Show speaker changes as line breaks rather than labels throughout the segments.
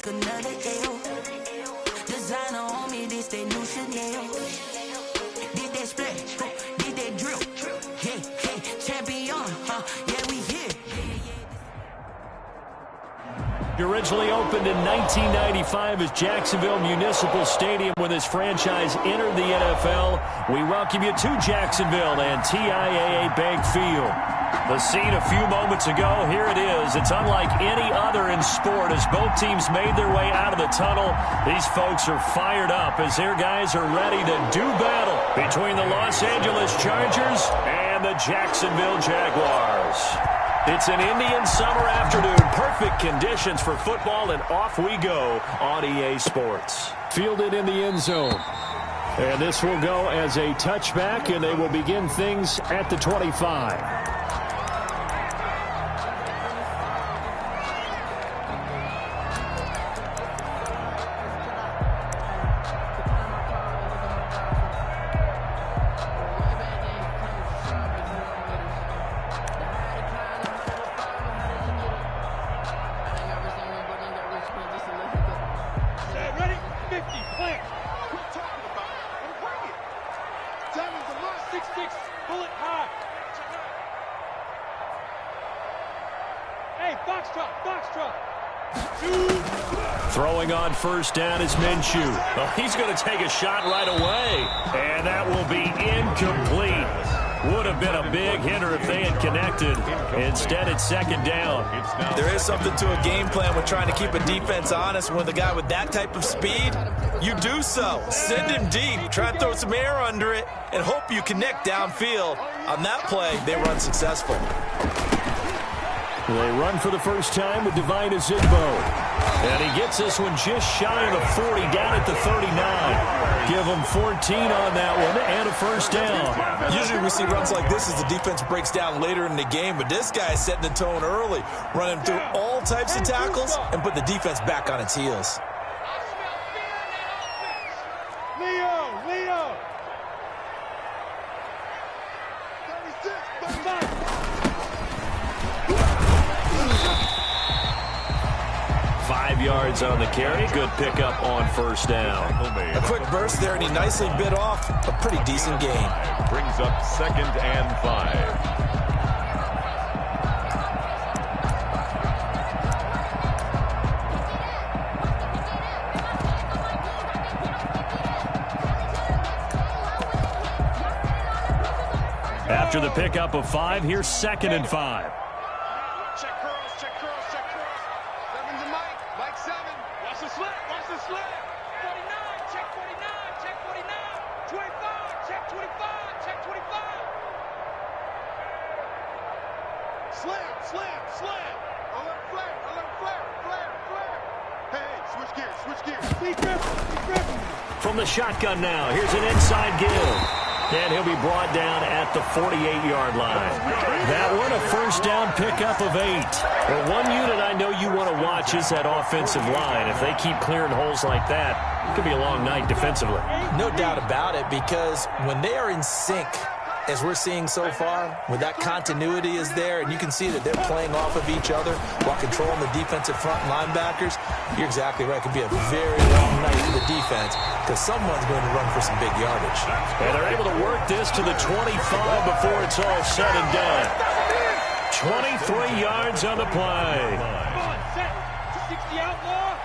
took another L. Designer on me, this they new Chanel. Did that splash, did that drill. Yeah, champion, yeah, we here.
Originally opened in 1995 as Jacksonville Municipal Stadium when this franchise entered the NFL. We welcome you to Jacksonville and TIAA Bank Field. The scene a few moments ago, here it is. It's unlike any other in sport as both teams made their way out of the tunnel. These folks are fired up as their guys are ready to do battle between the Los Angeles Chargers and the Jacksonville Jaguars. It's an Indian summer afternoon. Perfect conditions for football, and off we go on EA Sports.
Fielded in the end zone. And this will go as a touchback, and they will begin things at the 25.
Throwing on first down is Minshew. Well, he's going to take a shot right away. And that will be incomplete. Would have been a big hitter if they had connected. Instead, it's second down.
There is something to a game plan with trying to keep a defense honest. With a guy with that type of speed, you do so. Send him deep. Try and throw some air under it and hope you connect downfield. On that play, they were unsuccessful.
They run for the first time with Divine Hawsetheboss.
And he gets this one just shy of the 40, down at the 39. Give him 14 on that one and a first down.
Usually we see runs like this as the defense breaks down later in the game, but this guy is setting the tone early, running through all types of tackles and put the defense back on its heels.
Leo!
5 yards on the carry. Good pickup on first down.
A quick burst there, and he nicely bit off a pretty decent gain.
Brings up 2nd and 5.
After the pickup of 5, here's 2nd and 5.
Check curls. 7's a Mike 7. Watch the slip. 49, check 49. 25, check 25, check 25. Slam. Alert flare. Hey, switch gears.
From the shotgun now, here's an inside give. And he'll be brought down at the 48-yard line. That one, a first down pickup of 8. Well, one unit I know you want to watch is that offensive line. If they keep clearing holes like that, it could be a long night defensively.
No doubt about it, because when they are in sync, as we're seeing so far, when that continuity is there, and you can see that they're playing off of each other while controlling the defensive front linebackers, you're exactly right. It could be a very long night for the defense because someone's going to run for some big yardage.
And they're able to work this to the 25 before it's all said and done. 23 yards on the play.
Come on, set. 60 outlaw.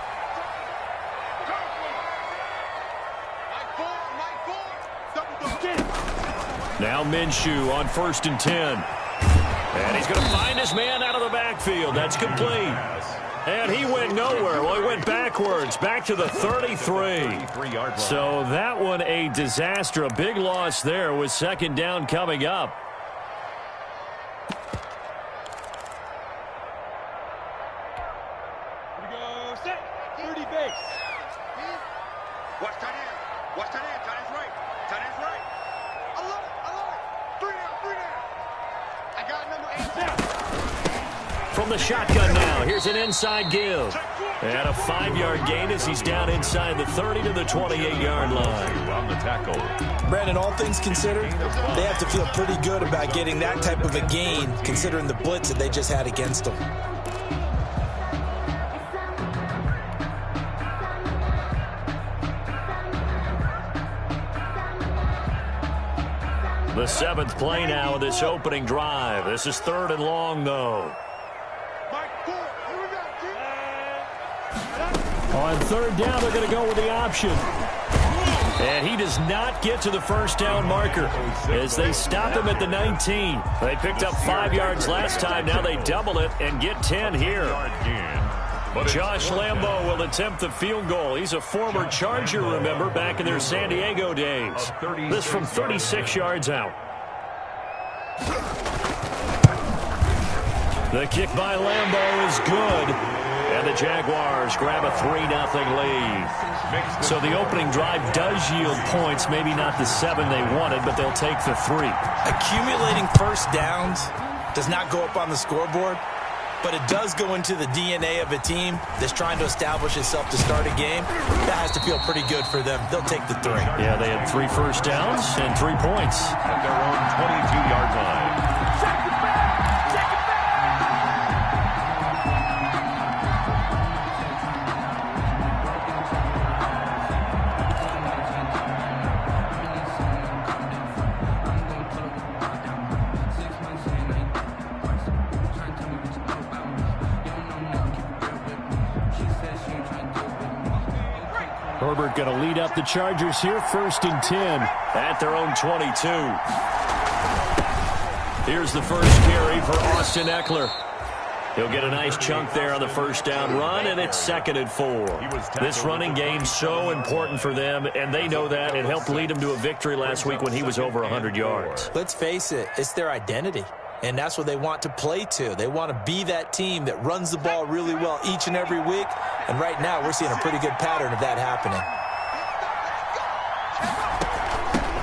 Now Minshew on 1st and 10. And he's going to find his man out of the backfield. That's complete. And he went nowhere. Well, he went backwards, back to the 33. So that one a disaster. A big loss there with 2nd down coming up.
Here we go. Set. 30 base. Watch tight end. Tight end's right. Alert. 3 down. I got number 8 down.
From the shotgun now, here's an inside give. And a 5-yard gain as he's down inside the 30 to the 28-yard line.
On the tackle.
Brandon, all things considered, they have to feel pretty good about getting that type of a gain, considering the blitz that they just had against them.
The 7th play now of this opening drive. This is 3rd and long, though.
On 3rd down, they're going to go with the option.
And he does not get to the first down marker as they stop him at the 19. They picked up 5 yards last time. Now they double it and get 10 here. Josh Lambo will attempt the field goal. He's a former Charger, remember, back in their San Diego days. This from 36 yards out. The kick by Lambo is good. And the Jaguars grab a 3-0 lead. So the opening drive does yield points. Maybe not the 7 they wanted, but they'll take the 3.
Accumulating first downs does not go up on the scoreboard, but it does go into the DNA of a team that's trying to establish itself to start a game. That has to feel pretty good for them. They'll take the 3.
Yeah, they had 3 first downs and 3 points.
At their own 22-yard line.
Herbert going to lead up the Chargers here, 1st and 10.
At their own 22. Here's the first carry for Austin Eckler. He'll get a nice chunk there on the first down run, and it's 2nd and 4. This running game's so important for them, and they know that. It helped lead them to a victory last week when he was over 100 yards.
Let's face it, it's their identity. And that's what they want to play to. They want to be that team that runs the ball really well each and every week. And right now, we're seeing a pretty good pattern of that happening.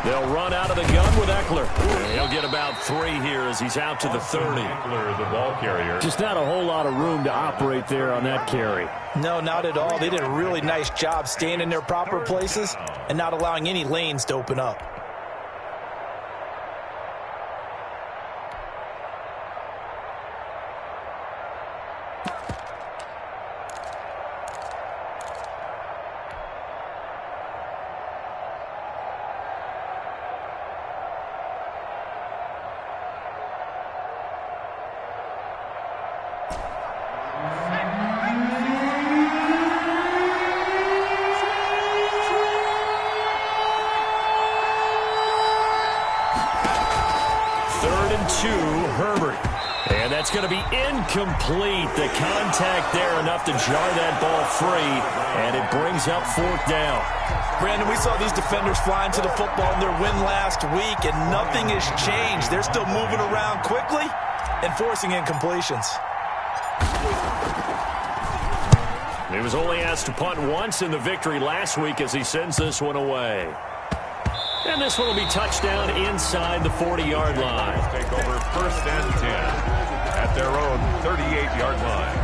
They'll run out of the gun with Eckler. He'll get about 3 here as he's out to the 30.
Eckler, the ball carrier.
Just not a whole lot of room to operate there on that carry.
No, not at all. They did a really nice job staying in their proper places and not allowing any lanes to open up.
It's going to be incomplete. The contact there enough to jar that ball free, and it brings up 4th down.
Brandon, we saw these defenders flying to the football in their win last week, and nothing has changed. They're still moving around quickly and forcing incompletions.
He was only asked to punt once in the victory last week as he sends this one away. And this one will be touchdown inside the 40-yard line.
Take over 1st and 10 at their own 38-yard
line.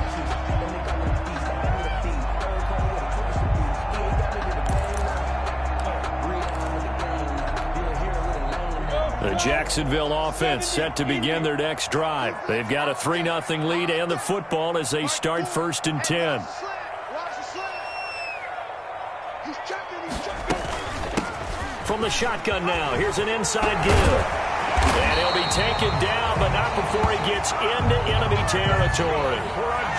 The Jacksonville offense set to begin their next drive. They've got a 3-0 lead and the football as they start 1st and 10. From the shotgun now, here's an inside give. And he'll be taken down, but not before he gets into enemy territory.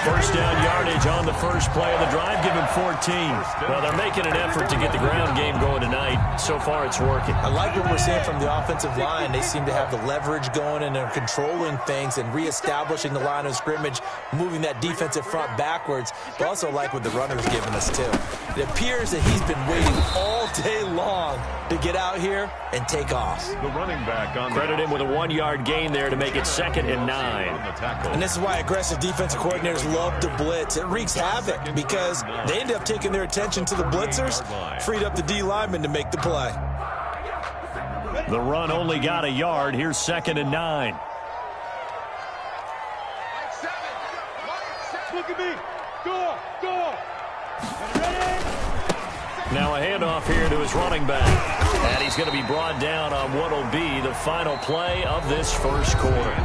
First down yardage on the first play of the drive, give him 14. Well, they're making an effort to get the ground game going tonight. So far, it's working.
I like what we're seeing from the offensive line. They seem to have the leverage going, and they're controlling things and reestablishing the line of scrimmage, moving that defensive front backwards. But also like what the runner's giving us, too. It appears that he's been waiting all day long to get out here and take off.
The running back on
Credit him with a 1-yard gain there to make it 2nd and 9.
And this is why aggressive defensive coordinators love to blitz. It wreaks havoc because they end up taking their attention to the blitzers, freed up the D lineman to make the play.
The run only got a yard. Here's 2nd and 9.
Look at me. Go.
Now a handoff here to his running back. And he's going to be brought down on what will be the final play of this first quarter.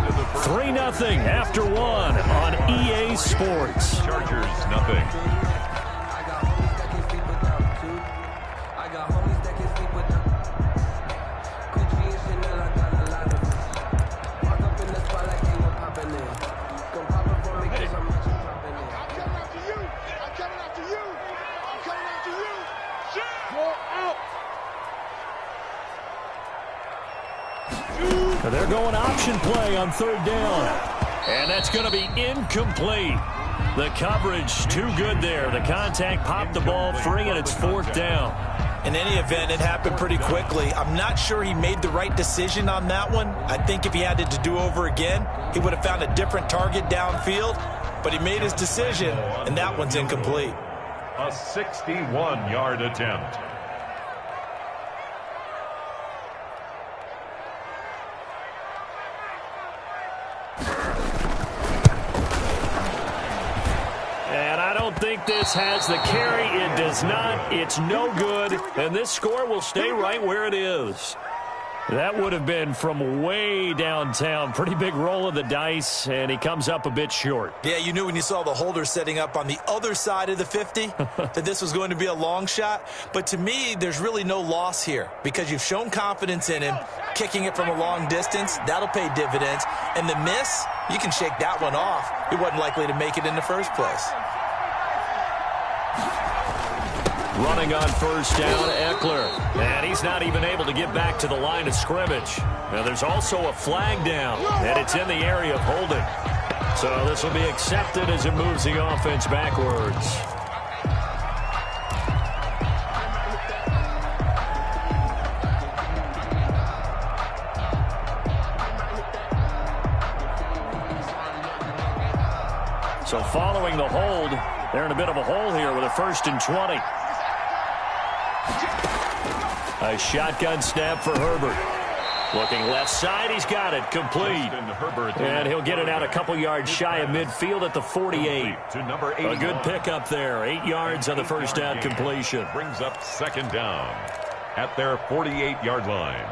3-0 after 1 on EA Sports.
Chargers, nothing.
They're going option play on third down. And that's going to be incomplete. The coverage too good there. The contact popped the ball free, and it's fourth down.
In any event, it happened pretty quickly. I'm not sure he made the right decision on that one. I think if he had it to do over again, he would have found a different target downfield. But he made his decision, and that one's incomplete.
A 61-yard attempt.
And I don't think this has the carry. It does not. It's no good. And this score will stay right where it is. That would have been from way downtown. Pretty big roll of the dice, and he comes up a bit short.
Yeah, you knew when you saw the holder setting up on the other side of the 50 that this was going to be a long shot. But to me, there's really no loss here because you've shown confidence in him. Kicking it from a long distance, that'll pay dividends. And the miss, you can shake that one off. He wasn't likely to make it in the first place.
Running on first down, Eckler. And he's not even able to get back to the line of scrimmage. Now, there's also a flag down, and it's in the area of holding. So this will be accepted as it moves the offense backwards. So following the hold, they're in a bit of a hole here with a 1st and 20. A shotgun snap for Herbert. Looking left side, he's got it, complete. And he'll get it out a couple yards shy of midfield at the 48. A good pickup there, 8 yards on the first down completion.
Brings up second down at their 48-yard line.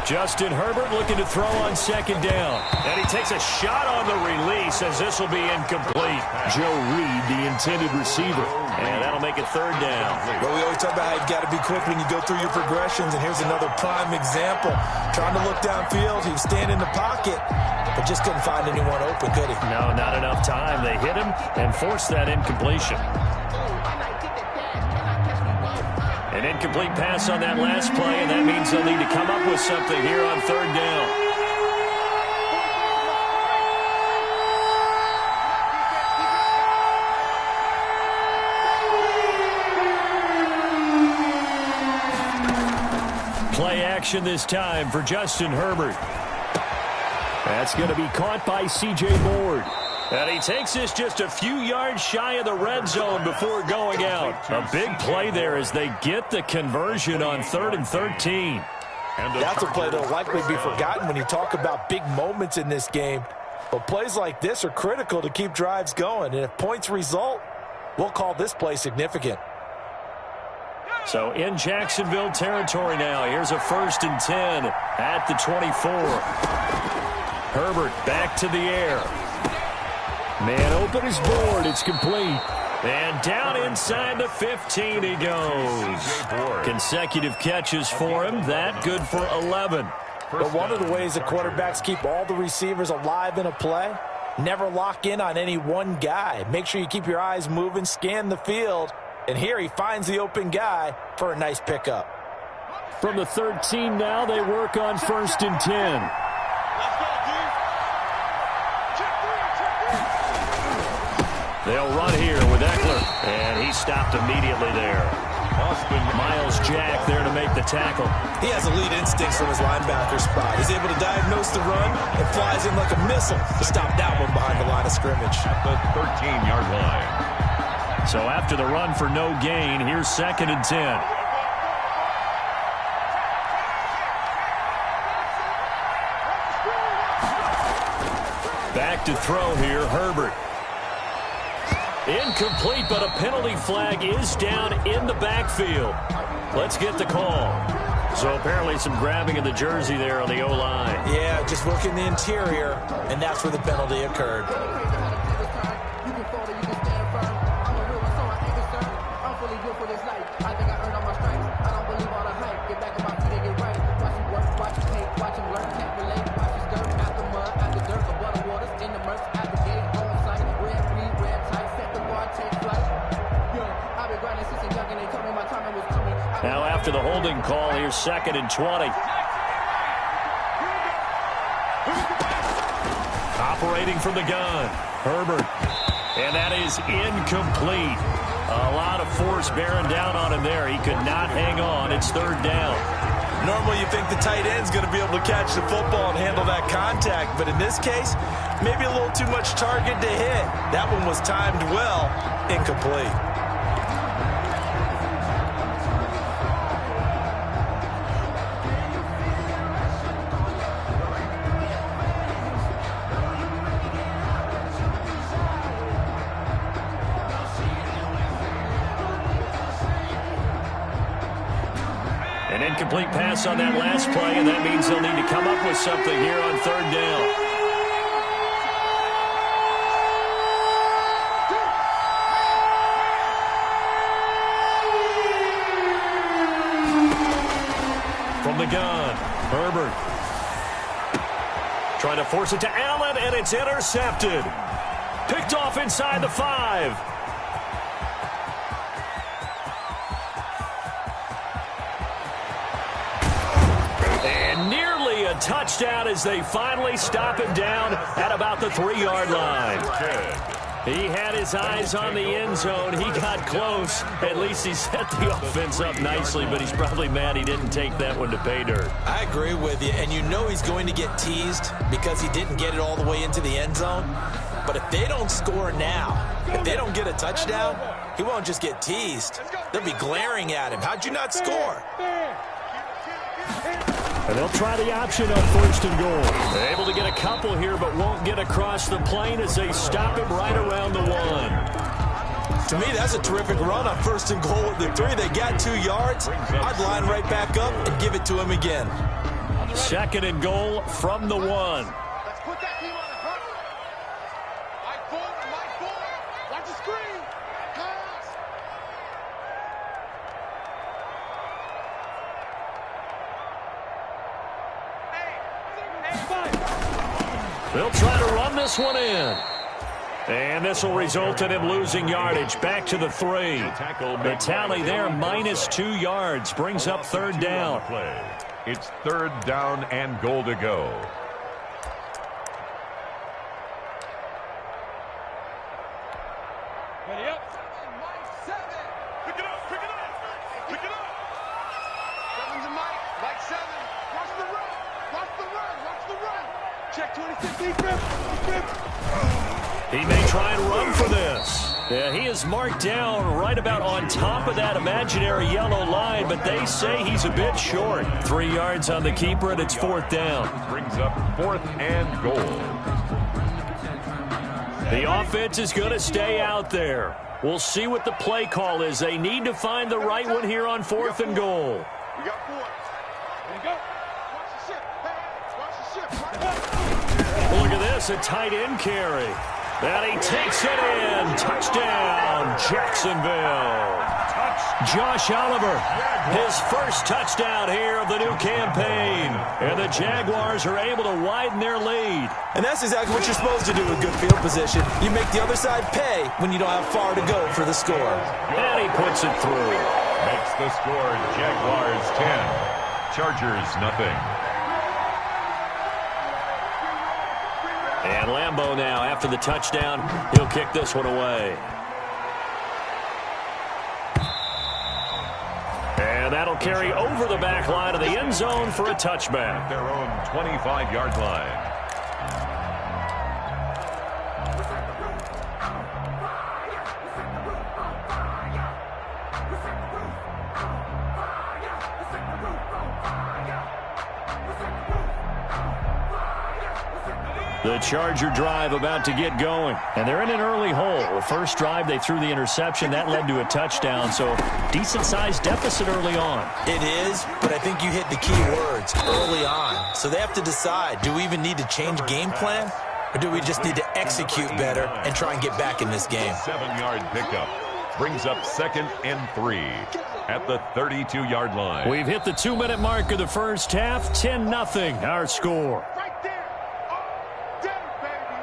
Justin Herbert looking to throw on second down. And he takes a shot on the release as this will be incomplete. Joe Reed, the intended receiver. And that'll make it third down.
Well, we always talk about how you've got to be quick when you go through your progressions. And here's another prime example. Trying to look downfield. He was standing in the pocket, but just couldn't find anyone open, could he?
No, not enough time. They hit him and forced that incompletion. An incomplete pass on that last play, and that means they'll need to come up with something here on third down. Play action this time for Justin Herbert. That's going to be caught by C.J. Board. And he takes this just a few yards shy of the red zone before going out. A big play there as they get the conversion on 3rd and 13.
That's a play that will likely be forgotten when you talk about big moments in this game. But plays like this are critical to keep drives going. And if points result, we'll call this play significant.
So in Jacksonville territory now. Here's a 1st and 10 at the 24. Herbert back to the air. Man open is Board. It's complete. And down inside the 15 he goes. Consecutive catches for him. That good for 11.
But one of the ways that quarterbacks keep all the receivers alive in a play, never lock in on any one guy. Make sure you keep your eyes moving, scan the field. And here he finds the open guy for a nice pickup.
From the 13 now, they work on 1st and 10. They'll run here with Eckler, and he stopped immediately there. Miles Jack there to make the tackle.
He has elite instincts from his linebacker spot. He's able to diagnose the run and flies in like a missile to stop that one behind the line of scrimmage.
At the 13-yard line.
So after the run for no gain, here's 2nd and 10. Back to throw here, Herbert. Incomplete, but a penalty flag is down in the backfield. Let's get the call. So apparently some grabbing of the jersey there on the O-line.
Yeah, just working the interior, and that's where the penalty occurred.
after the holding call. Here's 2nd and 20. Operating from the gun, Herbert. And that is incomplete. A lot of force bearing down on him there. He could not hang on. It's 3rd down.
Normally you think the tight end's going to be able to catch the football and handle that contact, but in this case, maybe a little too much target to hit. That one was timed well, incomplete.
An incomplete pass on that last play, and that means they'll need to come up with something here on 3rd down. From the gun, Herbert. Trying to force it to Allen, and it's intercepted. Picked off inside the 5. Touchdown as they finally stop him down at about the 3-yard line. He had his eyes on the end zone. He got close. At least he set the offense up nicely, but he's probably mad he didn't take that one to pay dirt.
I agree with you, and you know he's going to get teased because he didn't get it all the way into the end zone. But if they don't score now, if they don't get a touchdown, he won't just get teased. They'll be glaring at him. How'd you not score?
And they'll try the option on 1st and goal. They're able to get a couple here, but won't get across the plane as they stop him right around the 1.
To me, that's a terrific run on 1st and goal with the 3. They got 2 yards. I'd line right back up and give it to him again.
2nd and goal from the 1.
Let's put that team on the hunt. Mike Bull. Watch the screen. Pass.
They'll try to run this one in. And this will result in him losing yardage. Back to the 3. The tally there, -2 yards. Brings up 3rd down.
It's 3rd down and goal to go.
Ready up. Mike 7. Pick it up. Pick it up. 7's a Mike 7. Watch the run. Watch the run. Check 26 defense.
He may try and run for this. Yeah, he is marked down right about on top of that imaginary yellow line, but they say he's a bit short. 3 yards on the keeper, and it's 4th down.
Brings up 4th and goal.
The offense is going to stay out there. We'll see what the play call is. They need to find the right one here on 4th and goal.
We got 4. There you go. Watch the ship. Watch the ship.
Look at this, a tight end carry. And he takes it in. Touchdown, Jacksonville. Josh Oliver, his first touchdown here of the new campaign. And the Jaguars are able to widen their lead.
And that's exactly what you're supposed to do with good field position. You make the other side pay when you don't have far to go for the score.
And he puts it through.
Makes the score Jaguars 10, Chargers nothing.
And Lambeau now, after the touchdown, he'll kick this one away. And that'll carry over the back line of the end zone for a touchback.
Their own 25-yard line.
The Charger drive about to get going. And they're in an early hole. The first drive, they threw the interception. That led to a touchdown. So decent-sized deficit early on.
It is, but I think you hit the key words, early on. So they have to decide, do we even need to change game plan? Or do we just need to execute better and try and get back in this game?
7-yard pickup. Brings up 2nd and 3 at the 32-yard line.
We've hit the 2-minute mark of the first half. 10-0 our score.
Right there. All day, baby.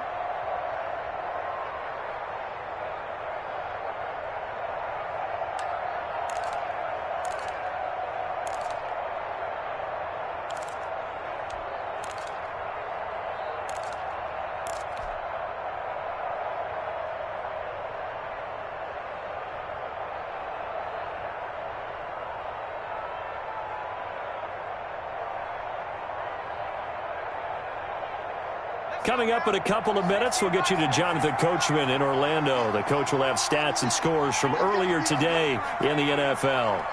Coming up in a couple of minutes, we'll get you to Jonathan Coachman in Orlando. The coach will have stats and scores from earlier today in the NFL.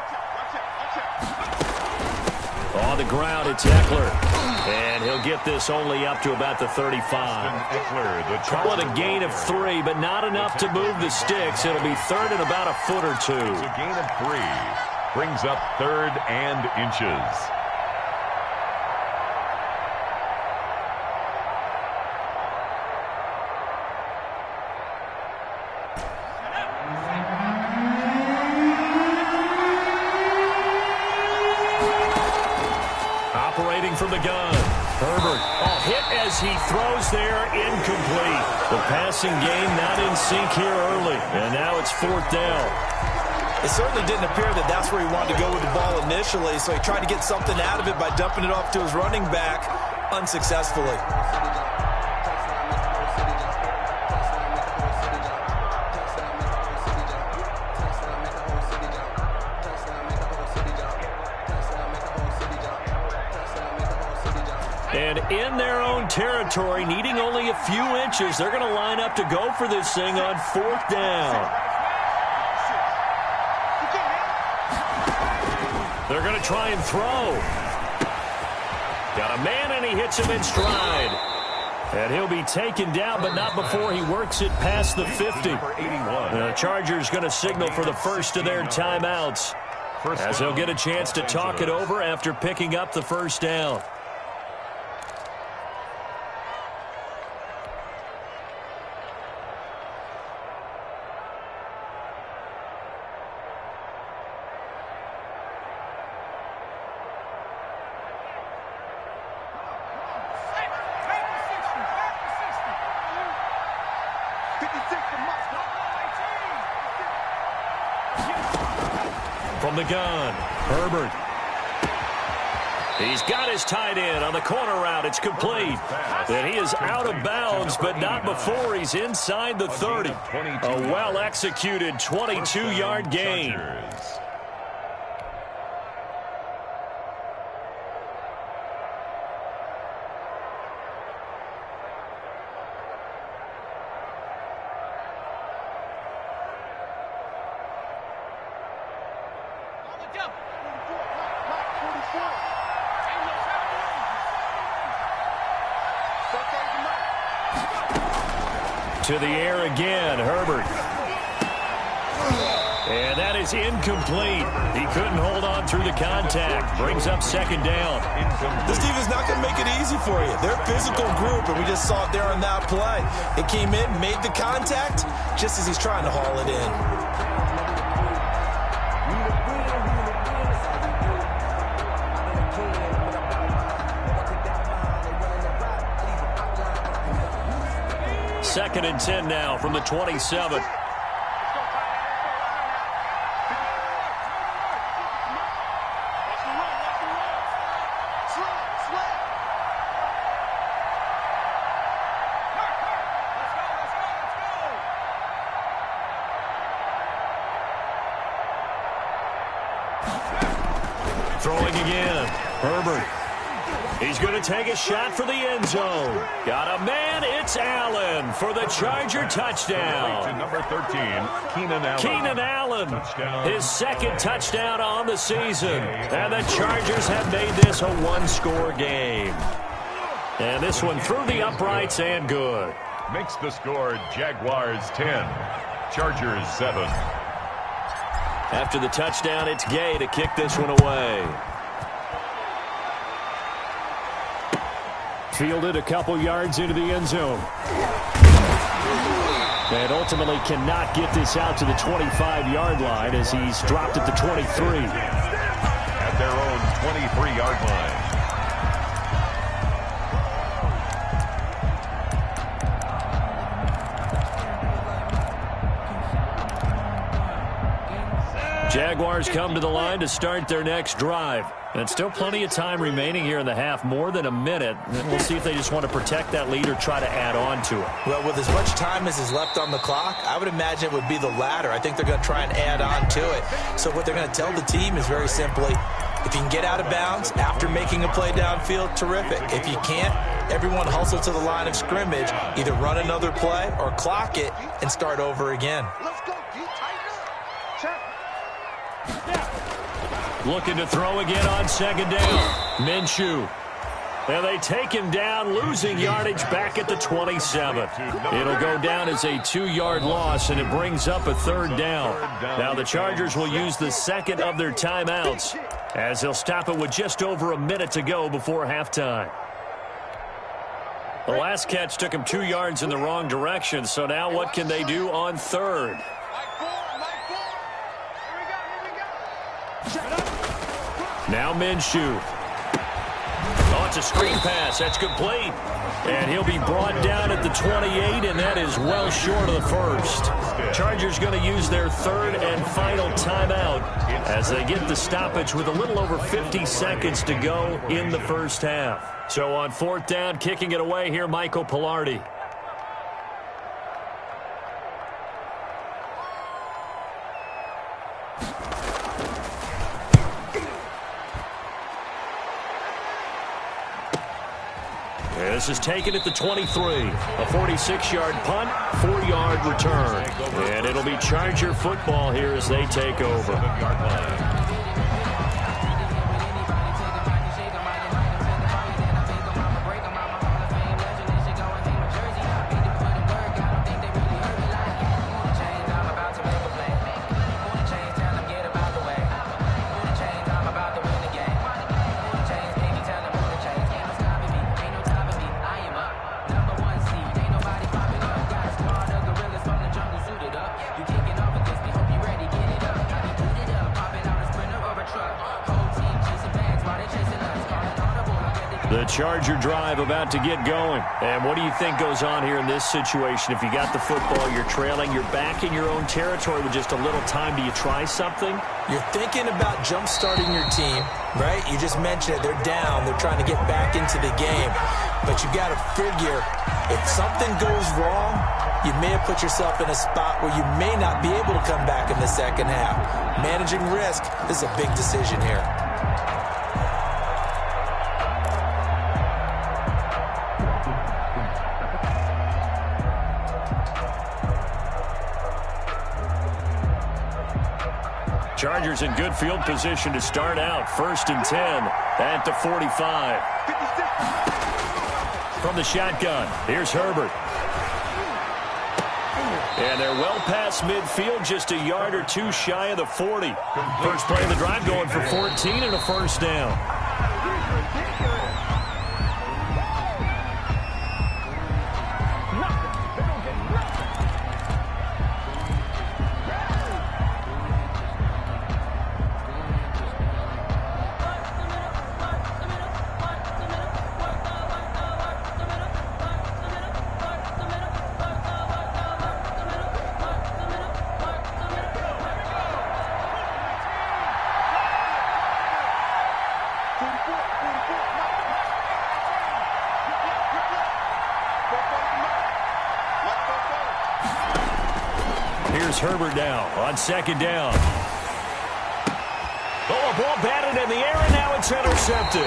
On the ground, it's Eckler. And he'll get this only up to about the 35. Call it a gain of 3, but not enough to move the sticks. It'll be third and about a foot or 2.
It's a gain of 3. Brings up third and inches.
Operating from the gun. Herbert, hit as he throws there, incomplete. The passing game not in sync here early, and now it's 4th down.
It certainly didn't appear that that's where he wanted to go with the ball initially, so he tried to get something out of it by dumping it off to his running back unsuccessfully.
And in their own territory, needing only a few inches, they're going to line up to go for this thing on 4th down. They're going to try and throw. Got a man, and he hits him in stride. And he'll be taken down, but not before he works it past the 50. The Chargers going to signal for the first of their timeouts, as they'll get a chance to talk it over after picking up the first down. From the gun, Herbert. He's got his tight end on the corner route. It's complete. And he is out of bounds, but not before he's inside the 30. A well-executed 22-yard gain. To the air again, Herbert. And that is incomplete. He couldn't hold on through the contact. Brings up 2nd down.
This team is not going to make it easy for you. They're a physical group, and we just saw it there on that play. It came in, made the contact, just as he's trying to haul it in.
Second and 10 now from the 27. Throwing again. Herbert. He's going to take a shot for the end zone. Got a man. It's Allen for the Charger touchdown.
To number 13, Keenan Allen.
Keenan Allen, his 2nd touchdown on the season. And the Chargers have made this a one-score game. And this one through the uprights and good.
Makes the score Jaguars 10, Chargers 7.
After the touchdown, it's Gay to kick this one away.
Fielded a couple yards into the end zone. And ultimately cannot get this out to the 25-yard line as he's dropped at the 23.
At their own 23-yard line.
Jaguars come to the line to start their next drive. And still plenty of time remaining here in the half, more than a minute. And we'll see if they just want to protect that lead or try to add on to it.
Well, with as much time as is left on the clock, I would imagine it would be the latter. I think they're going to try and add on to it. So what they're going to tell the team is very simply, if you can get out of bounds after making a play downfield, terrific. If you can't, everyone hustle to the line of scrimmage, either run another play or clock it and start over again.
Let's go, D. Tighten up.
Looking to throw again on second down. Minshew. And they take him down, losing yardage back at the 27. It'll go down as a 2-yard loss, and it brings up a third down. Now the Chargers will use the second of their timeouts, as they'll stop it with just over a minute to go before halftime. The last catch took him 2 yards in the wrong direction, so now what can they do on third? Now Minshew. Oh, it's a screen pass. That's complete. And he'll be brought down at the 28, and that is well short of the first. Chargers going to use their third and final timeout as they get the stoppage with a little over 50 seconds to go in the first half. So on fourth down, kicking it away here, Michael Pilardi. This is taken at the 23. A 46-yard punt, 4-yard return. And it'll be Charger football here as they take over. The Charger drive about to get going. And what do you think goes on here in this situation? If you got the football, you're trailing, you're back in your own territory with just a little time. Do you try something?
You're thinking about jump-starting your team, right? You just mentioned it. They're down. They're trying to get back into the game. But you got to figure, if something goes wrong, you may have put yourself in a spot where you may not be able to come back in the second half. Managing risk, this is a big decision here.
Chargers in good field position to start out. 1st and 10 at the 45. From the shotgun, here's Herbert. And they're well past midfield, just a yard or two shy of the 40. First play of the drive going for 14 and a first down. Herbert now on second down. Oh, a ball batted in the air, and now it's intercepted.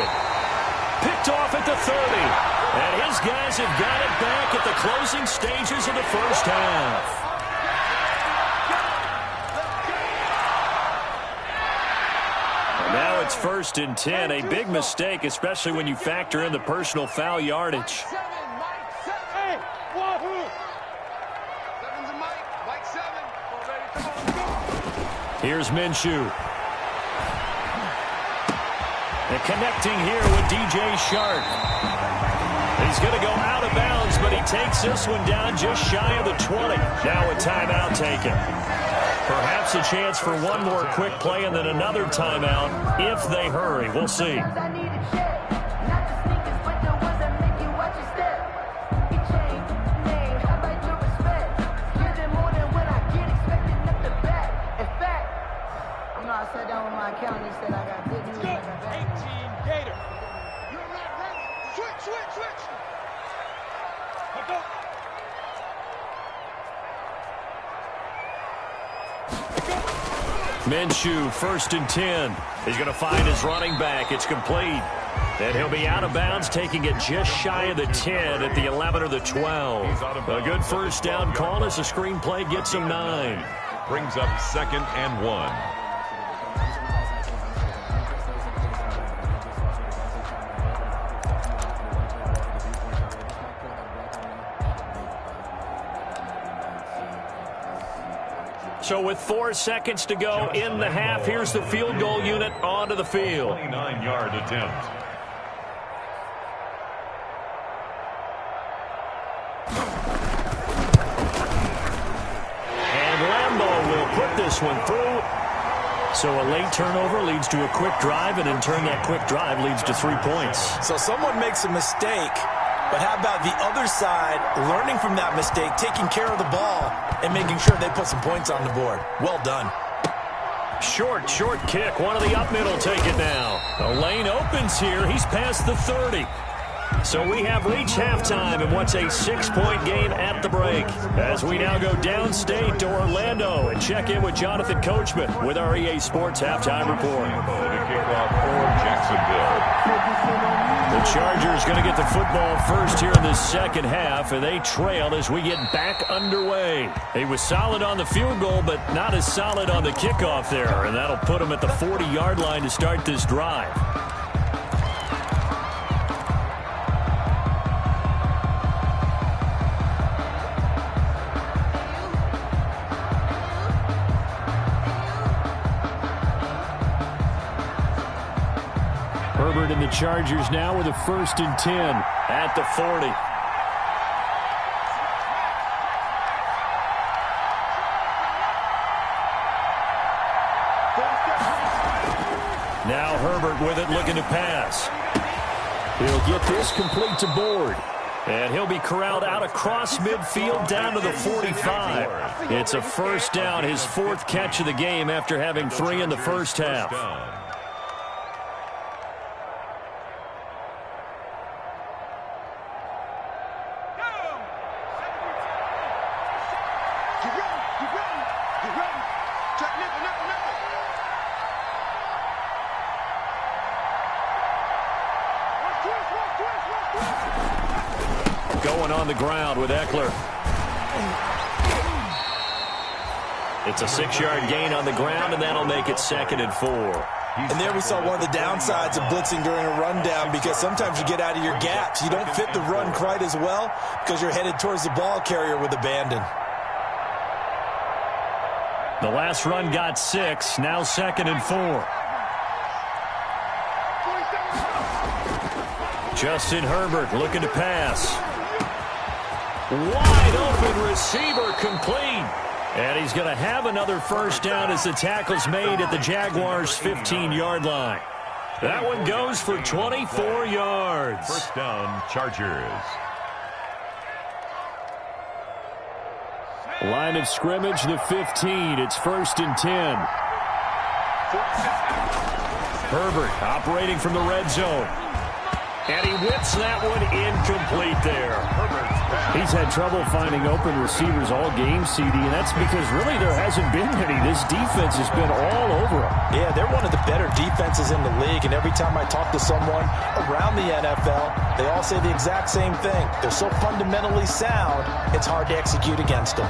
Picked off at the 30. And his guys have got it back at the closing stages of the first half. And now it's 1st and 10. A big mistake, especially when you factor in the personal foul yardage. Here's Minshew. And connecting here with DJ Shark. He's going to go out of bounds, but he takes this one down just shy of the 20. Now a timeout taken. Perhaps a chance for one more quick play and then another timeout if they hurry. We'll see. Minshew, 1st and 10. He's going to find his running back. It's complete. And he'll be out of bounds, taking it just shy of the 10 at the 11 or the 12. A good first down call as the screenplay gets him 9.
Brings up 2nd and 1.
So with 4 seconds to go in the half, here's the field goal unit onto the field.
29-yard attempt.
And Lambeau will put this one through. So a late turnover leads to a quick drive, and in turn that quick drive leads to 3 points.
So someone makes a mistake, but how about the other side learning from that mistake, taking care of the ball, and making sure they put some points on the board? Well done.
Short kick. One of the up middle take it now. The lane opens here. He's past the 30. So we have reached halftime in what's a 6-point game at the break. As we now go downstate to Orlando and check in with Jonathan Coachman with our EA Sports Halftime Report.
To kick off for Jacksonville.
The Chargers going to get the football first here in this second half, and they trail as we get back underway. He was solid on the field goal, but not as solid on the kickoff there, and that'll put him at the 40-yard line to start this drive. Herbert and the Chargers now with a 1st and 10 at the 40. Now Herbert with it, looking to pass. He'll get this complete to Board. And he'll be corralled out across midfield down to the 45. It's a first down, his 4th catch of the game after having 3 in the first half. Going on the ground with Eckler. It's a 6-yard gain on the ground, and that'll make it 2nd and 4.
And there we saw one of the downsides of blitzing during a rundown, because sometimes you get out of your gaps. You don't fit the run quite as well because you're headed towards the ball carrier with abandon.
The last run got 6, now 2nd and 4. Justin Herbert looking to pass. Wide open receiver, complete. And he's going to have another first down as the tackle's made at the Jaguars' 15-yard line. That one goes for 24 yards.
First down, Chargers.
Line of scrimmage, the 15. It's 1st and 10. Herbert operating from the red zone. And he whips that one incomplete there. He's had trouble finding open receivers all game, CD, and that's because really there hasn't been any. This defense has been all over him.
Yeah, they're one of the better defenses in the league, and every time I talk to someone around the NFL, they all say the exact same thing. They're so fundamentally sound, it's hard to execute against them.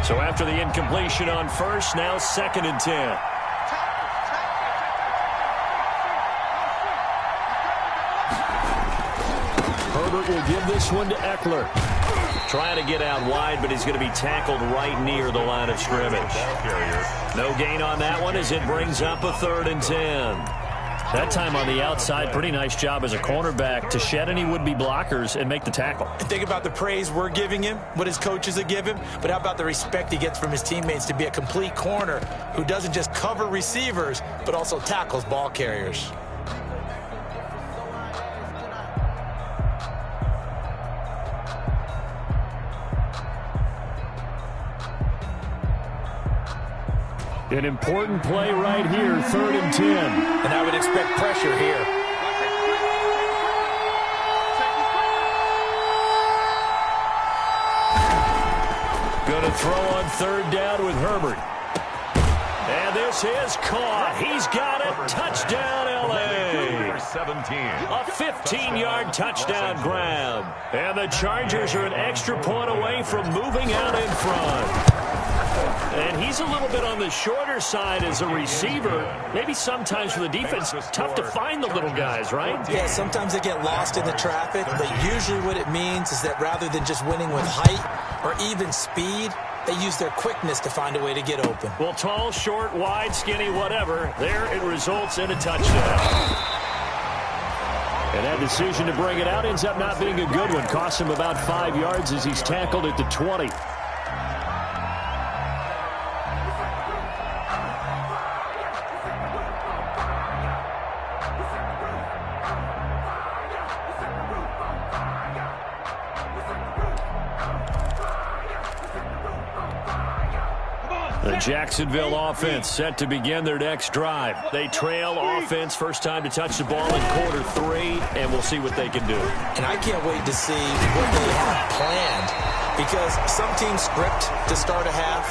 So after the incompletion on first, now 2nd and 10. Herbert will give this one to Eckler. Trying to get out wide, but he's going to be tackled right near the line of scrimmage. No gain on that one as it brings up a 3rd and 10. That time on the outside, pretty nice job as a cornerback to shed any would-be blockers and make the tackle.
And think about the praise we're giving him, what his coaches are giving, but how about the respect he gets from his teammates to be a complete corner who doesn't just cover receivers, but also tackles ball carriers.
An important play right here, 3rd and 10.
And I would expect pressure here.
Going to The throw on third down with Herbert. And this is caught. He's got it. Touchdown, L.A.
17.
A 15-yard touchdown grab. And the Chargers are an extra point away from moving out in front. And he's a little bit on the shorter side as a receiver. Maybe sometimes for the defense, tough to find the little guys, right?
Yeah, sometimes they get lost in the traffic, but usually what it means is that rather than just winning with height or even speed, they use their quickness to find a way to get open.
Well, tall, short, wide, skinny, whatever, there it results in a touchdown. And that decision to bring it out ends up not being a good one. Costs him about 5 yards as he's tackled at the 20. The Jacksonville offense set to begin their next drive. They trail offense, first time to touch the ball in quarter 3, and we'll see what they can do.
And I can't wait to see what they have planned, because some teams script to start a half.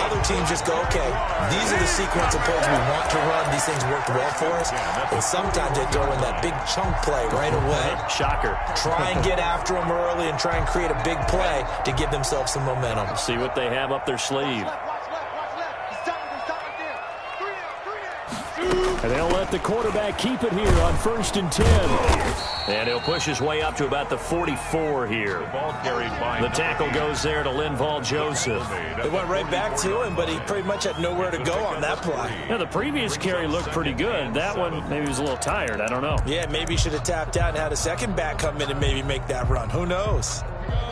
Other teams just go, okay, these are the sequence of plays we want to run. These things worked well for us. And sometimes they throw in that big chunk play right away.
Shocker.
Try and get after them early and try and create a big play to give themselves some momentum.
See what they have up their sleeve. And they'll let the quarterback keep it here on 1st and 10. And he'll push his way up to about the 44 here. The tackle goes there to Linval Joseph.
They went right back to him, but he pretty much had nowhere to go on that play.
Yeah, the previous carry looked pretty good. That one, maybe he was a little tired. I don't know.
Yeah, maybe he should have tapped out and had a second back come in and maybe make that run. Who knows?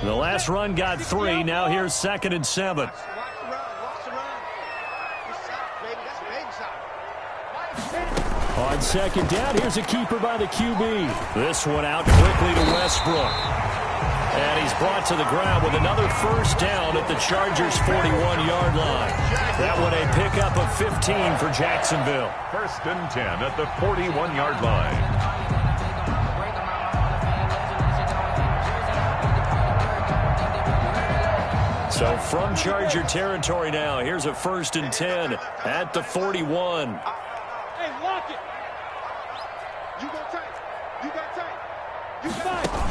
The last run got 3. Now here's 2nd and 7. On 2nd down, here's a keeper by the QB. This one out quickly to Westbrook. And he's brought to the ground with another first down at the Chargers' 41-yard line. That one a pickup of 15 for Jacksonville.
1st and 10 at the 41-yard line.
So from Charger territory now, here's a 1st and 10 at the 41.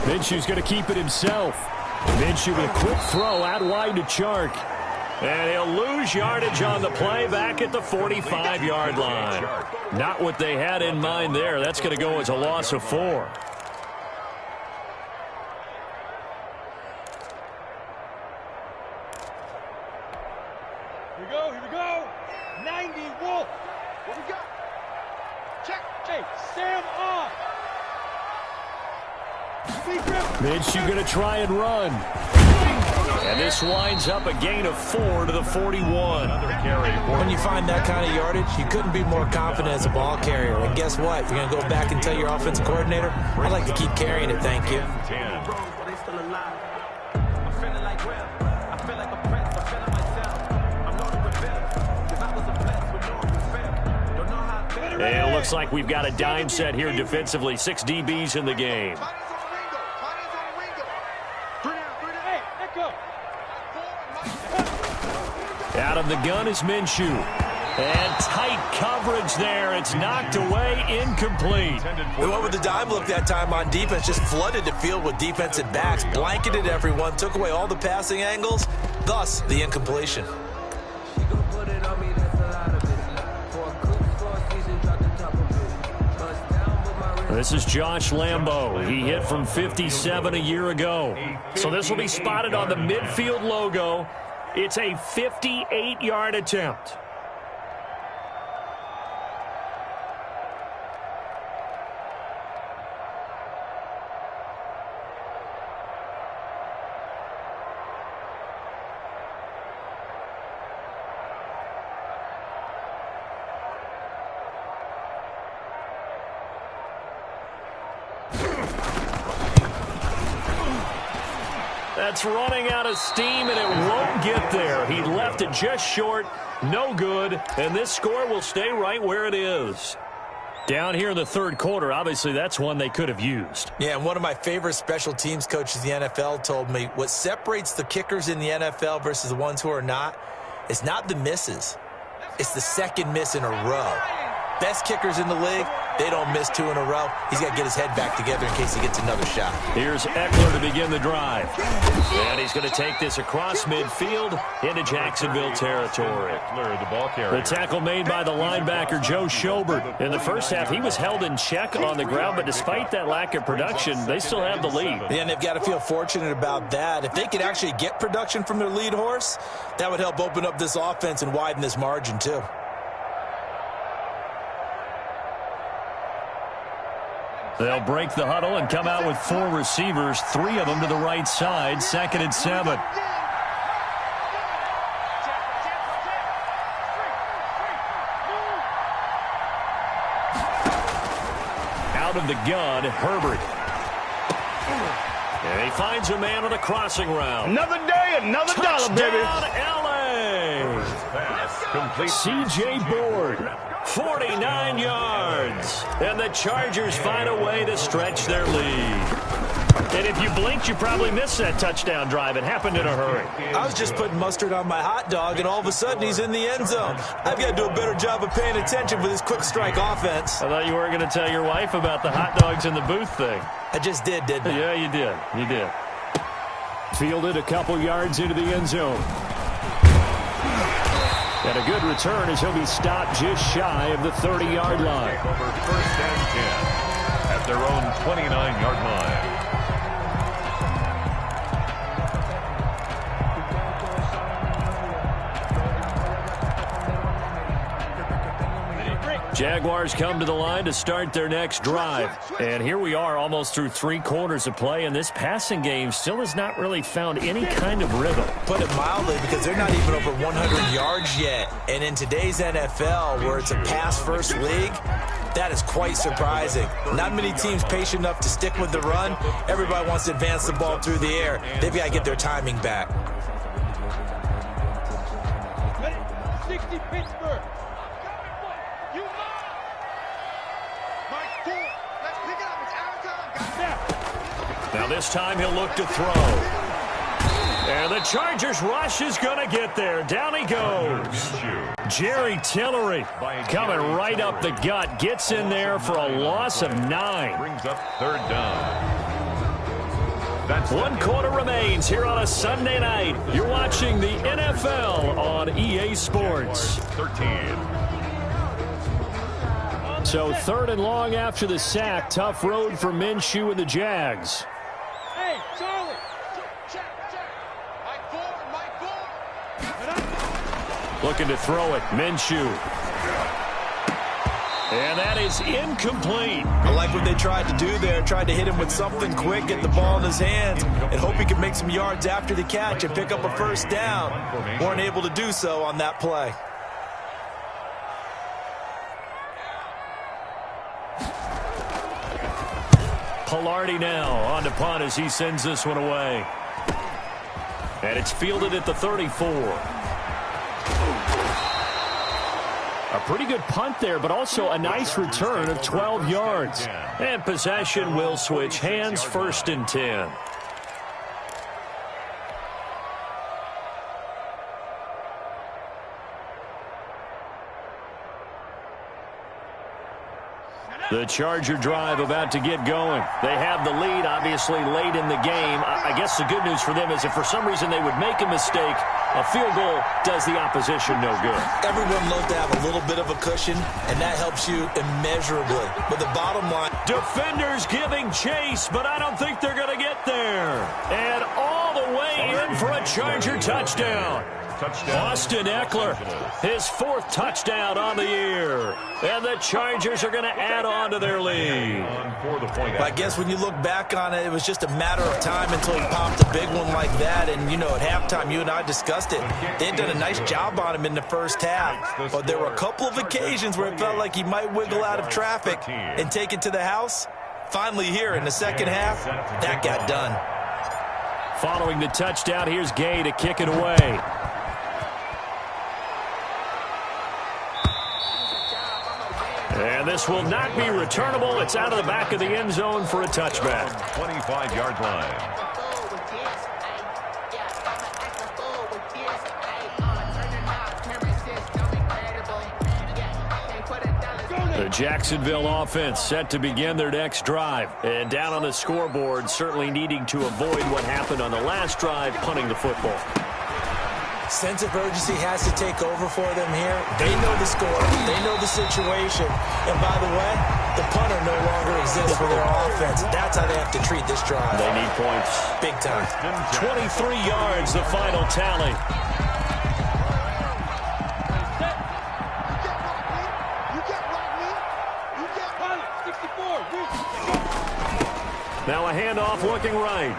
Minshew's going to keep it himself. Minshew with a quick throw out wide to Chark. And he'll lose yardage on the play back at the 45-yard line. Not what they had in mind there. That's going to go as a loss of 4.
Here we go. 90 Wolf. What we got? Check. Hey, Sam off.
Minshew going to try and run. And this winds up a gain of 4 to the 41.
When you find that kind of yardage, you couldn't be more confident as a ball carrier. And guess what? You're going to go back and tell your offensive coordinator, I'd like to keep carrying it, thank you.
And it looks like we've got a dime set here defensively. 6 DBs in the game. Out of the gun is Minshew. And tight coverage there. It's knocked away, incomplete.
They went with the dime look that time on defense, just flooded the field with defensive backs, blanketed everyone, took away all the passing angles, thus the incompletion.
This is Josh Lambo. He hit from 57 a year ago. So this will be spotted on the midfield logo. It's a 58-yard attempt. That's running out of steam, and it won't get there. He left it just short, no good, and this score will stay right where it is. Down here in the third quarter, obviously that's one they could have used.
Yeah, and one of my favorite special teams coaches in the NFL told me what separates the kickers in the NFL versus the ones who are not is not the misses. It's the second miss in a row. Best kickers in the league, they don't miss 2 in a row. He's got to get his head back together in case he gets another shot.
Here's Eckler to begin the drive. And he's going to take this across midfield into Jacksonville territory. The tackle made by the linebacker Joe Schobert. In the first half, he was held in check on the ground, but despite that lack of production, they still have the lead.
Yeah, and they've got to feel fortunate about that. If they could actually get production from their lead horse, that would help open up this offense and widen this margin too.
They'll break the huddle and come out with 4 receivers, 3 of them to the right side, 2nd and 7. Out of the gun, Herbert. And he finds a man on a crossing route.
Another day, another dollar, baby.
Touchdown, L.A. C.J. Board. 49 yards. And the Chargers find a way to stretch their lead. And if you blinked, you probably missed that touchdown drive. It happened in a hurry.
I was just putting mustard on my hot dog, and all of a sudden he's in the end zone. I've got to do a better job of paying attention for this quick strike offense.
I thought you weren't going to tell your wife about the hot dogs in the booth thing.
I just did, didn't I?
Yeah, you did. You did.
Fielded a couple yards into the end zone. And a good return as he'll be stopped just shy of the 30-yard line.
Over 1st and 10 at their own 29-yard line.
Jaguars come to the line to start their next drive. And here we are almost through 3 quarters of play, and this passing game still has not really found any kind of rhythm.
Put it mildly, because they're not even over 100 yards yet. And in today's NFL, where it's a pass-first league, that is quite surprising. Not many teams patient enough to stick with the run. Everybody wants to advance the ball through the air. They've got to get their timing back.
60 Pittsburgh.
Now this time he'll look to throw. And the Chargers rush is going to get there. Down he goes. Jerry Tillery coming right up the gut. Gets in there for a loss of 9.
Brings up 3rd down. That's
1 quarter remains here on a Sunday night. You're watching the NFL on EA Sports.
13.
So 3rd and long after the sack. Tough road for Minshew and the Jags.
Hey, Charlie. Check. Mike 4.
Looking to throw it. Minshew. And that is incomplete.
I like what they tried to do there. Tried to hit him with something quick, get the ball in his hands, and hope he could make some yards after the catch and pick up a 1st down. Weren't able to do so on that play.
Pilardi now on to punt as he sends this one away. And it's fielded at the 34. A pretty good punt there, but also a nice return of 12 yards. And possession will switch hands, 1st and 10. The Charger drive about to get going. They have the lead, obviously, late in the game. I guess the good news for them is if for some reason they would make a mistake, a field goal does the opposition no good.
Everyone loves to have a little bit of a cushion, and that helps you immeasurably. But the bottom line...
Defenders giving chase, but I don't think they're going to get there. And all the way in for a Charger touchdown. Austin Eckler, his 4th touchdown on the year. And the Chargers are going to add on to their lead.
I guess when you look back on it, it was just a matter of time until he popped a big one like that. And, you know, at halftime, you and I discussed it. They had done a nice job on him in the first half. But there were a couple of occasions where it felt like he might wiggle out of traffic and take it to the house. Finally here in the second half, that got done.
Following the touchdown, here's Gay to kick it away. And this will not be returnable. It's out of the back of the end zone for a touchback.
25-yard line.
The Jacksonville offense set to begin their next drive. And down on the scoreboard, certainly needing to avoid what happened on the last drive, punting the football.
Sense of urgency has to take over for them here. They know the score. They know the situation. And by the way, the punter no longer exists for their offense. That's how they have to treat this drive.
They need points.
Big time.
23 yards, the final tally. Now a handoff looking right.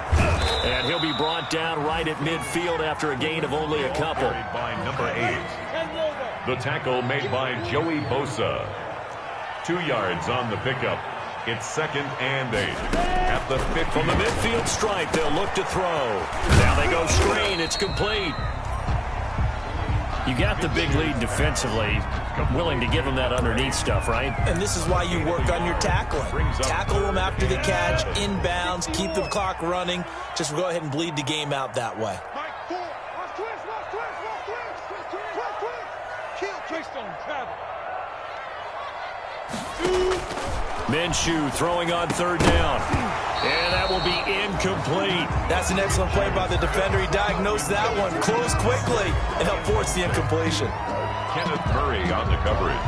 And he'll be brought down right at midfield after a gain of only a couple.
By number 8. The tackle made by Joey Bosa. 2 yards on the pickup. It's 2nd and 8. At the 50.
From the midfield stripe, they'll look to throw. Now they go screen. It's complete. You got the big lead defensively. Willing to give them that underneath stuff, right?
And this is why you work on your tackling. Tackle them after the catch, inbounds, keep the clock running. Just go ahead and bleed the game out that way.
Minshew throwing on 3rd down. And that will be incomplete.
That's an excellent play by the defender. He diagnosed that one, closed quickly, and helped force the incompletion.
Kenneth Murray on the coverage.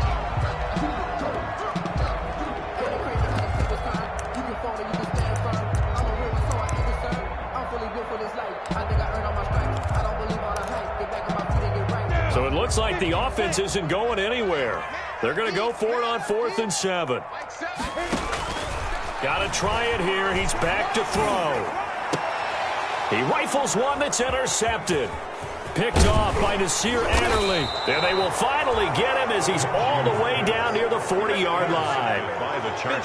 So it looks like the offense isn't going anywhere. They're going to go for it on 4th and 7. Got to try it here. He's back to throw. He rifles one that's intercepted. Picked off by Nasir Adderley. And they will finally get him as he's all the way down near the 40-yard line.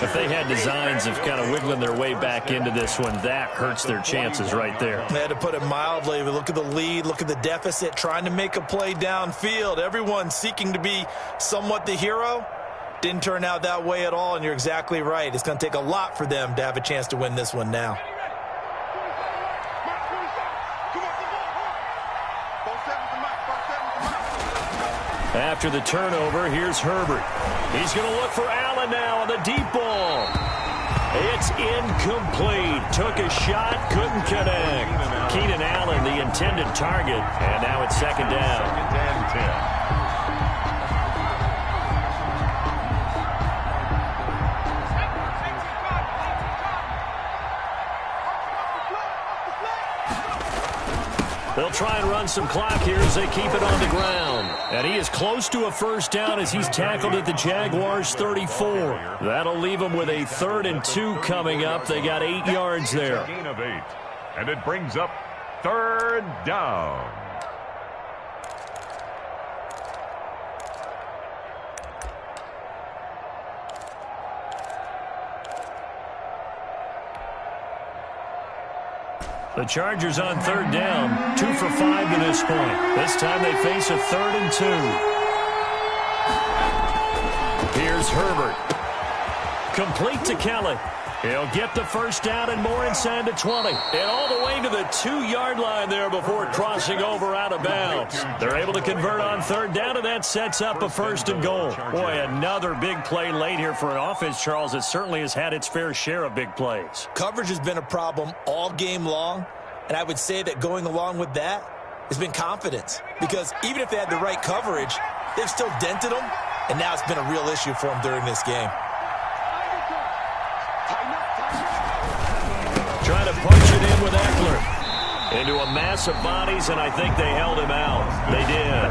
If they had designs of kind of wiggling their way back into this one, that hurts their chances right there.
They had to put it mildly. Look at the lead, look at the deficit, trying to make a play downfield. Everyone seeking to be somewhat the hero. Didn't turn out that way at all, and you're exactly right. It's going to take a lot for them to have a chance to win this one now.
After the turnover, here's Herbert. He's going to look for Allen now on the deep ball. It's incomplete. Took a shot, couldn't connect. Keenan Allen, the intended target, and now it's 2nd down.
2nd and 10.
They'll try and run some clock here as they keep it on the ground. And he is close to a 1st down as he's tackled at the Jaguars' 34. That'll leave them with a 3rd and 2 coming up. They got 8 yards there.
Gain of 8. And it brings up 3rd down.
The Chargers on 3rd down, 2 for 5 to this point. This time they face a 3rd and 2. Here's Herbert. Complete to Kelly. He'll get the 1st down and more inside the 20. And all the way to the 2-yard line there before crossing over out of bounds. They're able to convert on 3rd down, and that sets up a 1st and goal. Boy, another big play late here for an offense, Charles, that certainly has had its fair share of big plays.
Coverage has been a problem all game long, and I would say that going along with that has been confidence. Because even if they had the right coverage, they've still dented them, and now it's been a real issue for them during this game.
Trying to punch it in with Eckler. Into a mass of bodies, and I think they held him out. They did.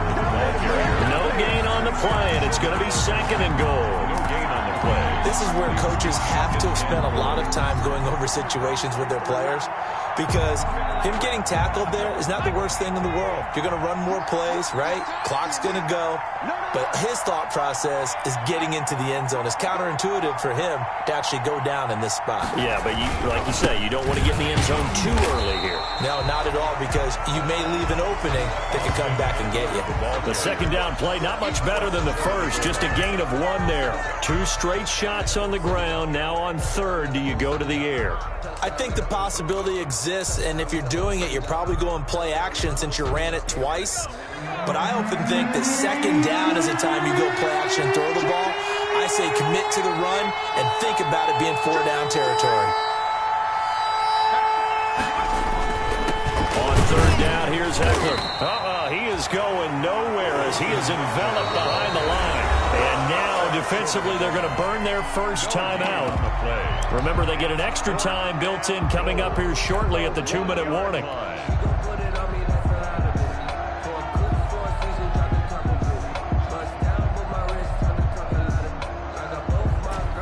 No gain on the play, and it's going to be 2nd and goal.
No gain on the play.
This is where coaches have to spend a lot of time going over situations with their players. because him getting tackled there is not the worst thing in the world. You're going to run more plays, right? Clock's going to go. But his thought process is getting into the end zone. It's counterintuitive for him to actually go down in this spot.
Yeah, but like you say, you don't want to get in the end zone too early here.
No, not at all, because you may leave an opening that could come back and get you.
The second down play, not much better than the first. Just a gain of 1 there. 2 straight shots on the ground. Now on third, do you go to the air?
I think the possibility exists, and if you're doing it, you're probably going play action since you ran it twice. But I often think that second down is the time you go play action and throw the ball. I say commit to the run and think about it being 4-down territory.
On third down, here's Eckler. He is going nowhere as he is enveloped behind the line. And now, defensively, they're going to burn their first time out. Remember, they get an extra time built in coming up here shortly at the 2-minute warning.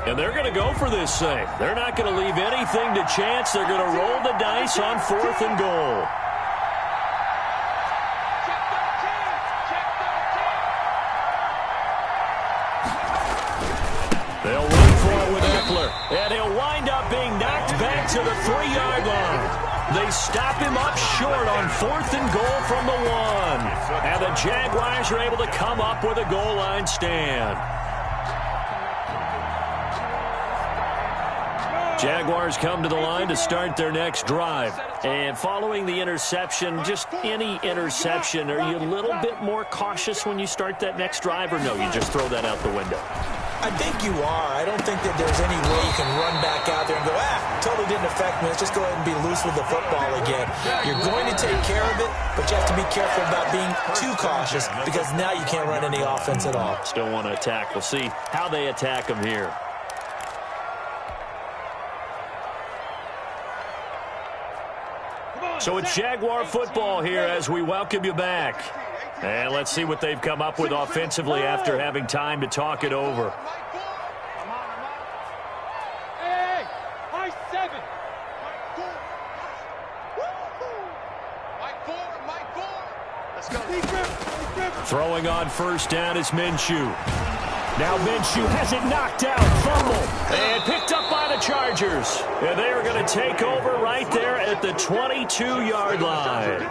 And they're going to go for this thing. They're not going to leave anything to chance. They're going to roll the dice on 4th and goal. They'll wait for it with Eckler. And he'll wind up being knocked back to the 3-yard line. They stop him up short on 4th and goal from the 1. And the Jaguars are able to come up with a goal line stand. Jaguars come to the line to start their next drive. And following the interception, just any interception, are you a little bit more cautious when you start that next drive, or no, you just throw that out the window?
I think you are. I don't think that there's any way you can run back out there and go, totally didn't affect me. Let's just go ahead and be loose with the football again. You're going to take care of it, but you have to be careful about being too cautious because now you can't run any offense at all.
Still want to attack. We'll see how they attack them here. So it's Jaguar football here as we welcome you back. And let's see what they've come up with offensively after having time to talk it over.
Hey, high 7. Mike 4. Let's go.
Throwing on first down is Minshew. Now Minshew has it knocked out, fumble, and picked up by the Chargers. And they are going to take over right there at the 22-yard line.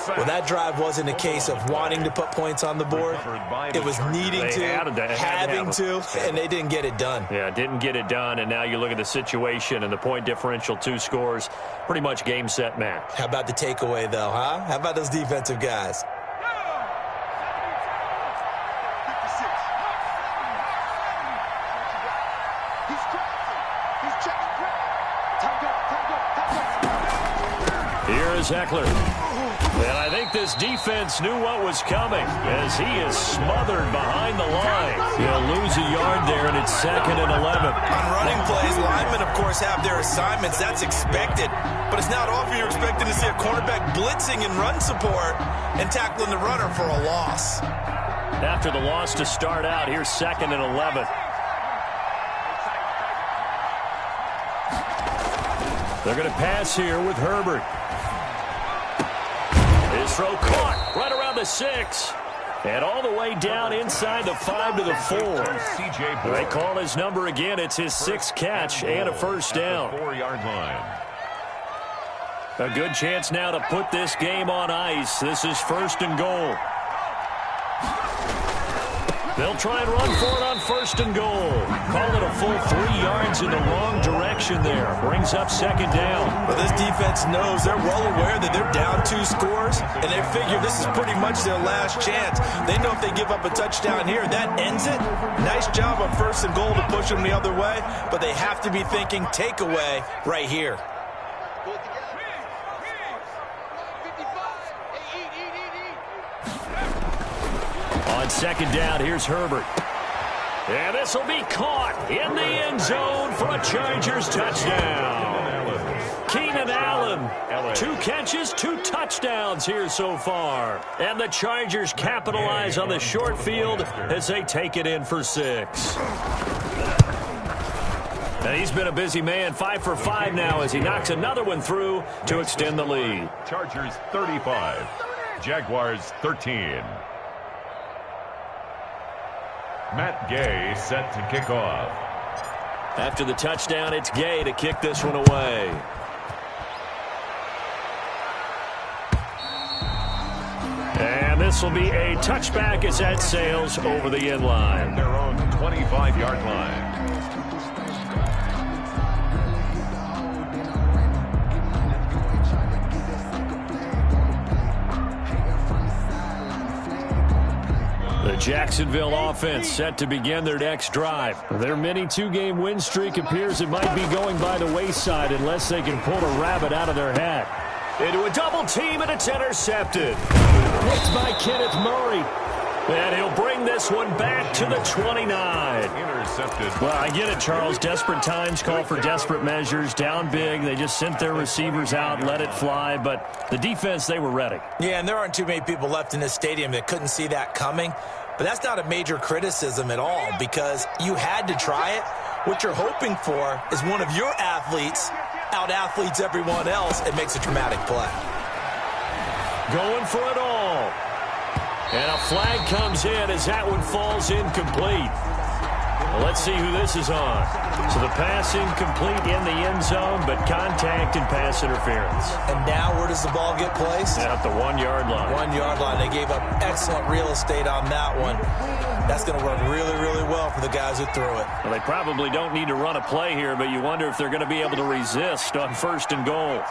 Well, that drive wasn't a case of wanting to put points on the board. It was needing to, having to, and they didn't get it done.
Yeah, didn't get it done, and now you look at the situation and the point differential, 2 scores, pretty much game, set, match.
How about the takeaway, though, huh? How about those defensive guys?
Here is Eckler. And I think this defense knew what was coming as he is smothered behind the line. He'll lose a yard there, and it's 2nd and 11.
On running plays, linemen, of course, have their assignments. That's expected. But it's not often you're expecting to see a cornerback blitzing in run support and tackling the runner for a loss.
After the loss to start out, here's 2nd and 11. They're going to pass here with Herbert. His throw caught right around the 6. And all the way down inside the 5 to the 4. They call his number again. It's his 6th catch and a first down.
4-yard line.
A good chance now to put this game on ice. This is 1st and goal. They'll try and run for it on 1st and goal. Call it a full 3 yards in the wrong direction there. Brings up 2nd down.
But this defense knows, they're well aware that they're down 2 scores, and they figure this is pretty much their last chance. They know if they give up a touchdown here, that ends it. Nice job on 1st and goal to push them the other way, but they have to be thinking takeaway right here.
On 2nd down, here's Herbert. And this will be caught in the end zone for a Chargers touchdown. Keenan Allen, 2 catches, 2 touchdowns here so far. And the Chargers capitalize on the short field as they take it in for 6. He's been a busy man, 5 for 5 now as he knocks another one through to extend the lead.
Chargers 35, Jaguars 13. Matt Gay set to kick off.
After the touchdown, it's Gay to kick this one away. And this will be a touchback as that sails over the end line.
Their own 25-yard line.
The Jacksonville offense set to begin their next drive. Their mini two-game win streak appears it might be going by the wayside unless they can pull a rabbit out of their hat. Into a double team, and it's intercepted. Picked by Kenneth Murray. And he'll bring this one back to the 29.
Intercepted.
Well, I get it, Charles. Desperate times call for desperate measures. Down big. They just sent their receivers out, let it fly. But the defense, they were ready.
Yeah, and there aren't too many people left in this stadium that couldn't see that coming. But that's not a major criticism at all because you had to try it. What you're hoping for is one of your athletes out-athletes everyone else and makes a dramatic play.
Going for it all. And a flag comes in as that one falls incomplete. Well, let's see who this is on. So the pass incomplete in the end zone, but contact and pass interference.
And now where does the ball get placed?
At the 1-yard line.
1-yard line. They gave up excellent real estate on that one. That's going to work really, really well for the guys who threw it.
Well, they probably don't need to run a play here, but you wonder if they're going to be able to resist on 1st and goal.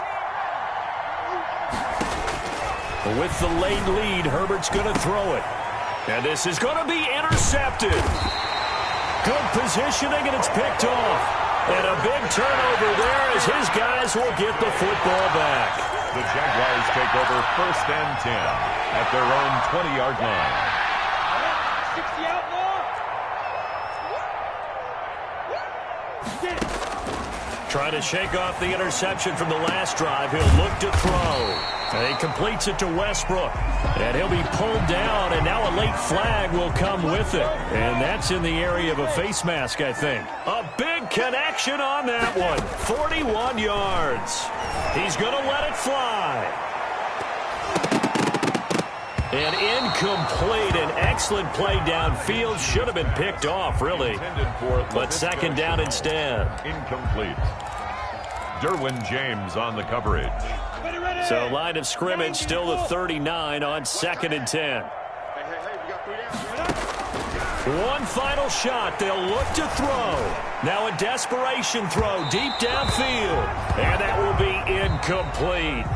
With the late lead, Herbert's going to throw it. And this is going to be intercepted. Good positioning, and it's picked off. And a big turnover there as his guys will get the football back.
The Jaguars take over 1st and 10 at their own 20-yard line.
60 out more.
Trying to shake off the interception from the last drive. He'll look to throw. And he completes it to Westbrook. And he'll be pulled down, and now a late flag will come with it. And that's in the area of a face mask, I think. A big connection on that one. 41 yards. He's going to let it fly. And incomplete. An excellent play downfield. Should have been picked off, really. But 2nd down instead.
Incomplete. Derwin James on the coverage.
So line of scrimmage still the 39 on 2nd and 10. One final shot. They'll look to throw. Now a desperation throw deep downfield. And that will be incomplete.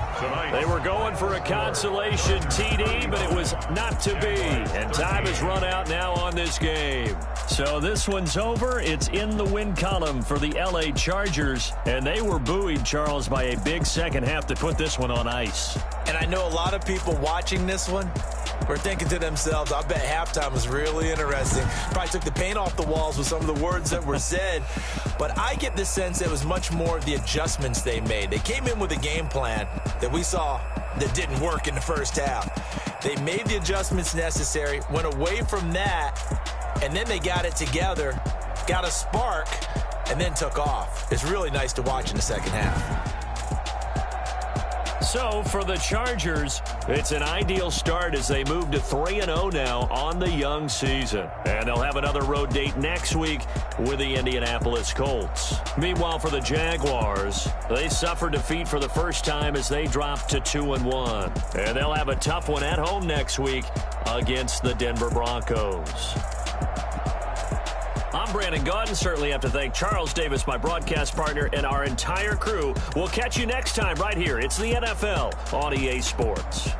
They were going for a consolation TD, but it was not to be. And time has run out now on this game. So this one's over. It's in the win column for the LA Chargers. And they were buoyed, Charles, by a big second half to put this one on ice.
And I know a lot of people watching this one were thinking to themselves, I bet halftime was really interesting. Probably took the paint off the walls with some of the words that were said. But I get the sense it was much more of the adjustments they made. They came in with a game plan that we saw that didn't work in the first half. They made the adjustments necessary, went away from that, and then they got it together, got a spark, and then took off. It's really nice to watch in the second half.
So for the Chargers, it's an ideal start as they move to 3-0 now on the young season. And they'll have another road date next week with the Indianapolis Colts. Meanwhile, for the Jaguars, they suffered defeat for the first time as they dropped to 2-1. And they'll have a tough one at home next week against the Denver Broncos. I'm Brandon Gaudin. Certainly have to thank Charles Davis, my broadcast partner, and our entire crew. We'll catch you next time right here. It's the NFL on EA Sports.